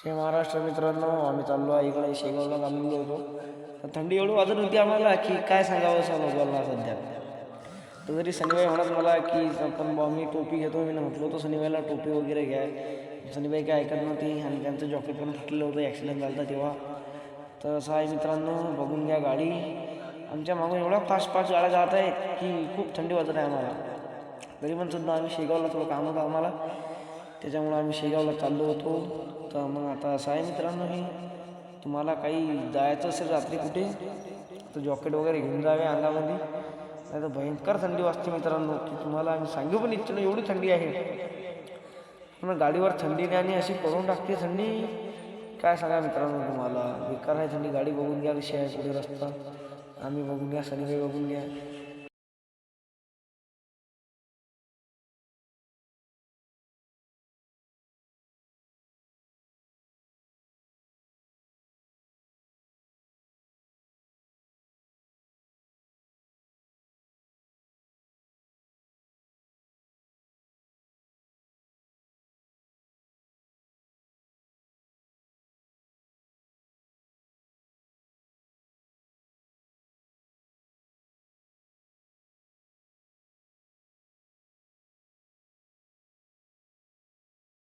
जय महाराष्ट्र मित्रांनो, आम्ही चाललो आहे इकडे शेगावला चाललेलो होतो. तर थंडी एवढी वाजत होती आम्हाला की काय सांगावं समजलं सध्या. तर जरी शनिबाई म्हणत मला की आपण बा मी टोपी घेतो, मी म्हटलो होतो शनिबाईला टोपी वगैरे घ्या. शनिबाई काय ऐकत नव्हती आणि त्यांचं जॉकेट पण फुटलेलं होतं, ॲक्सिडेंट झाला तेव्हा. तर असं आहे मित्रांनो, बघून घ्या गाडी. आमच्या मागून एवढ्या फास्ट फास्ट गाड्या जात आहेत की खूप थंडी वाजत आहे आम्हाला. तरी पण सुद्धा आम्ही शेगावला थोडं काम होतं आम्हाला, त्याच्यामुळं आम्ही शेगावला चाललो होतो. तर मग आता असं आहे मित्रांनो, हे तुम्हाला काही जायचं असेल रात्री कुठे तर जॉकेट वगैरे घेऊन जावे अंगामध्ये, नाही तर भयंकर थंडी वाजते मित्रांनो. की तुम्हाला आम्ही सांगू पण इच्छितो, एवढी थंडी आहे. पण गाडीवर थंडीने आणि अशी पडून टाकते थंडी, काय सांगा मित्रांनो तुम्हाला. बेकार आहे थंडी. गाडी बघून घ्या कशी आहे, पुढे रस्ता आम्ही बघून घ्या, शनिबाई बघून घ्या.